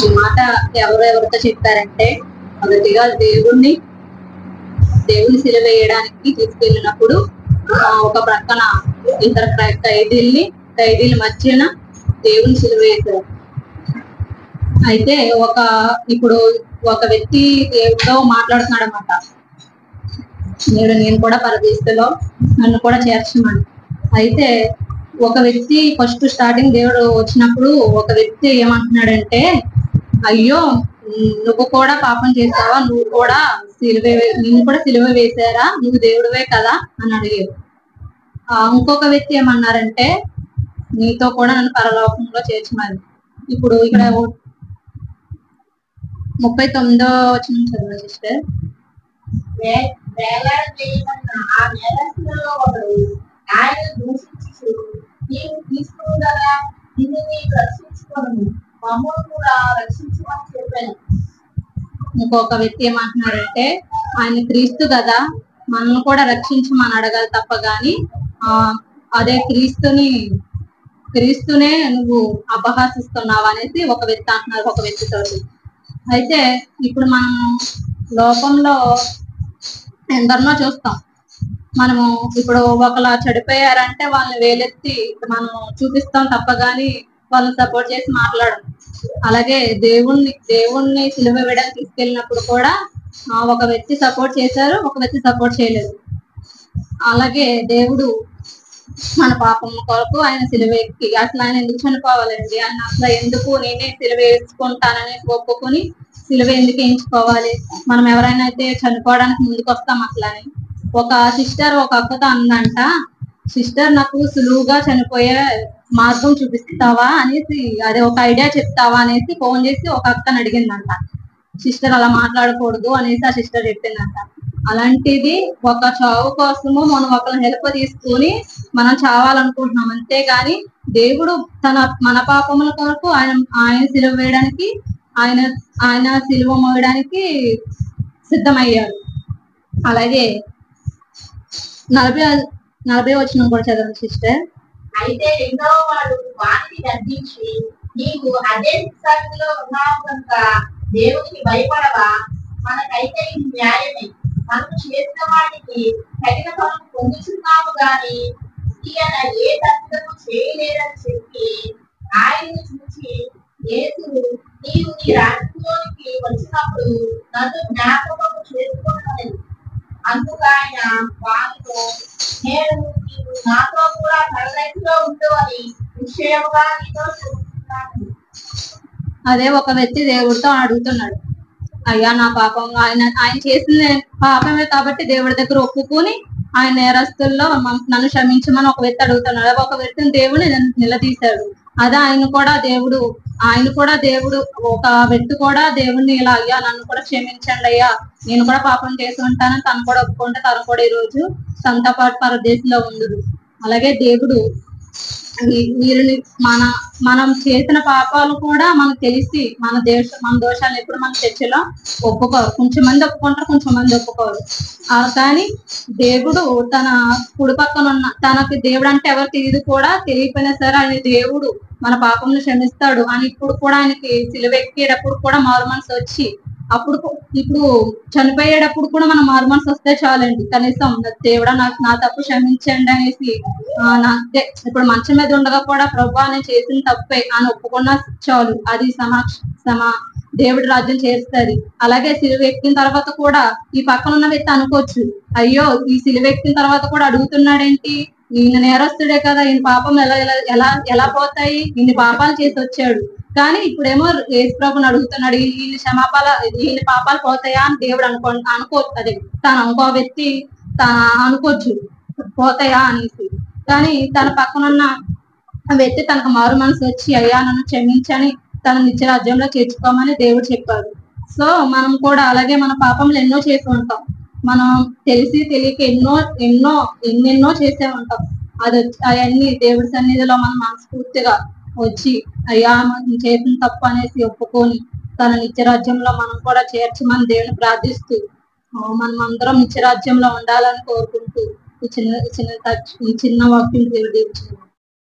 ఈ మాట ఎవరితో చెప్పారంటే, మొదటిగా దేవుని సిలువ వేయడానికి తీసుకెళ్ళినప్పుడు ఒక ప్రక్కన ఇద్దరు ఖైదీల మధ్యన దేవుని సిలువ వేశారు. అయితే ఇప్పుడు ఒక వ్యక్తి దేవుడితో మాట్లాడుతున్నాడు అన్నమాట. నేను కూడా పరదేశంలో నన్ను కూడా చేర్చమని. అయితే ఒక వ్యక్తి ఫస్ట్ స్టార్టింగ్ దేవుడు వచ్చినప్పుడు ఒక వ్యక్తి ఏమంటున్నాడంటే, అయ్యో నువ్వు కూడా పాపం చేస్తావా, నిన్ను కూడా సిలువ వేశారా, నువ్వు దేవుడివే కదా అని అడిగారు. ఇంకొక వ్యక్తి ఏమన్నారంటే, నీతో కూడా నన్ను పరలోకంలో చేర్చమని. ఇప్పుడు ఇక్కడ 39వ వచనం చదవండి సిస్టర్. ఆయన దూషించు, నీవు తీసుకుని కదా నిన్ను నీవు రక్షించుకోను, మమ్మల్ని కూడా రక్షించమని చెప్పాను. ఇంకొక వ్యక్తి ఏమంటున్నారంటే, ఆయన క్రీస్తు కదా, మనల్ని కూడా రక్షించమని అడగాలి తప్ప గాని అదే క్రీస్తునే నువ్వు అపహాసిస్తున్నావు అనేసి ఒక వ్యక్తి అంటున్నారు ఒక వ్యక్తితో. అయితే ఇప్పుడు మనం లోకంలో ఎందరినో చూస్తాం. మనము ఇప్పుడు ఒకలా చెడిపోయారంటే వాళ్ళని వేలెత్తి మనం చూపిస్తాం తప్ప గాని వాళ్ళని సపోర్ట్ చేసి మాట్లాడడం. అలాగే దేవుణ్ణి సిలువ వేయడానికి తీసుకెళ్ళినప్పుడు కూడా ఒక వ్యక్తి సపోర్ట్ చేశారు, ఒక వ్యక్తి సపోర్ట్ చేయలేదు. అలాగే దేవుడు మన పాపం కొరకు ఆయన సిలువ ఎక్కి, అసలు ఆయన ఎందుకు చనిపోవాలండి, ఆయన అసలు ఎందుకు నేనే సిలువ వేసుకుంటానని ఒప్పుకొని సిలువ ఎందుకు వేయించుకోవాలి, మనం ఎవరైనా అయితే చనిపోవడానికి ముందుకు వస్తాం అసలని. ఒక సిస్టర్ ఒక అక్కతో అందంట, సిస్టర్ నాకు సులువుగా చనిపోయే మార్గం చూపిస్తావా అనేసి, అదే ఒక ఐడియా చెప్తావా అనేసి ఫోన్ చేసి ఒక అక్కని అడిగిందంట. సిస్టర్ అలా మాట్లాడకూడదు అనేసి ఆ సిస్టర్ చెప్పిందంట. అలాంటిది ఒక చావు కోసము మనం ఒకరిని హెల్ప్ తీసుకుని మనం చావాలనుకుంటున్నాం, అంతేగాని దేవుడు మన పాపముల కొరకు ఆయన సిలువ వేయడానికి ఆయన సిలువ మోయడానికి సిద్ధమయ్యాడు. అలాగే 40వ వచనం కూడా చదవండి సిస్టర్. అయితే రెండవ వాడు వాటిని గద్దించి, నీవు అదే స్థాయిలో ఉన్నావు కనుక దేవునికి భయపడవా, మనకైతే ఇది న్యాయమే, మనకు చేసిన వాటికి తగిన ఫలం పొందుతున్నాము గాని ఈయన ఏ తప్పులను చేయలేదని చెప్పి ఆయన్ని చూసి, యేసు నీవు నీ రాజ్యంలోనికి వచ్చినప్పుడు నన్ను జ్ఞాపకం చేసుకోవాలి. అందుకు ఆయన వారితో, నేను నీవు నాతో కూడా పరదేశంలో ఉండు అని నిశ్చయముగా నీతో చెబుతున్నాను. అదే ఒక వ్యక్తి దేవుడితో అడుగుతున్నాడు, అయ్యా నా పాపం ఆయన చేసిన పాపమే కాబట్టి దేవుడి దగ్గర ఒప్పుకొని ఆయన నేరస్తుల్లో నన్ను క్షమించమని ఒక వ్యక్తి అడుగుతున్నాడు. ఒక వ్యక్తిని దేవుడు నిలదీశాడు. అదే ఆయన కూడా దేవుడు ఒక వ్యక్తి కూడా దేవుడిని ఇలా, అయ్యా నన్ను కూడా క్షమించండి అయ్యా, నేను కూడా పాపం చేసి ఉంటానని తను కూడా ఒప్పుకుంటే తను కూడా ఈ రోజు తనతో పాటు పరదేశంలో ఉండదు. అలాగే దేవుడు వీరిని మనం చేసిన పాపాలు కూడా మనకు తెలిసి మన దోషాలను ఎప్పుడు మన చర్చలో ఒప్పుకోరు. కొంచెం మంది ఒప్పుకుంటారు, కొంచెం మంది ఒప్పుకోరు. కానీ దేవుడు తన కుడి పక్కన ఉన్న తనకి దేవుడు అంటే ఎవరు తెలియదు కూడా, తెలియకపోయినా సరే ఆయన దేవుడు మన పాపంను క్షమిస్తాడు అని ఇప్పుడు కూడా ఆయనకి సిలువ ఎక్కేటప్పుడు కూడా మారు మనసు వచ్చి, ఇప్పుడు చనిపోయేటప్పుడు కూడా మనం మారు మనసు వస్తే చాలండి, కనీసం దేవుడా నా తప్పు క్షమించండి అనేసి ఇప్పుడు మంచం మీద ఉండగా కూడా ప్రభువా నేను చేసిన తప్పే అని ఒప్పుకున్నా చాలు, అది దేవుడి రాజ్యం చేస్తుంది. అలాగే సిలువ ఎక్కిన తర్వాత కూడా ఈ పక్కన ఉన్న వ్యక్తి అనుకోవచ్చు, అయ్యో ఈ సిలువ ఎక్కిన తర్వాత కూడా అడుగుతున్నాడేంటి, ఈయన నేరస్తుడే కదా, ఈయన పాపం ఎలా పోతాయి, ఇన్ని పాపాలు చేసి వచ్చాడు, కానీ ఇప్పుడేమో యేసు ప్రభుని అడుగుతున్నాడు, ఈయన పాపాలు పోతాయా అని దేవుడు అనుకోవచ్చు. అదే ఇంకో వ్యక్తి అనుకోవచ్చు పోతాయా అనేసి. కానీ తన పక్కనున్న వ్యక్తి తనకు మారు మనసు వచ్చి, అయ్యా నన్ను క్షమించని తన నిత్య రాజ్యంలో చేర్చుకోమని దేవుడు చెప్పాడు. సో మనం కూడా అలాగే మన పాపంలో ఎన్నో చేసి ఉంటాం, మనం తెలిసి తెలియక ఎన్నెన్నో చేసే ఉంటాం. అవన్నీ దేవుడి సన్నిధిలో మనం మనస్ఫూర్తిగా వచ్చి, అయ్యా చేసిన తప్పు అనేసి ఒప్పుకొని తన నిత్య రాజ్యంలో మనం కూడా చేర్చమని దేవుని ప్రార్థిస్తూ మనం అందరం నిత్య రాజ్యంలో ఉండాలని కోరుకుంటూ ఈ చిన్న వాక్యం దేవుడు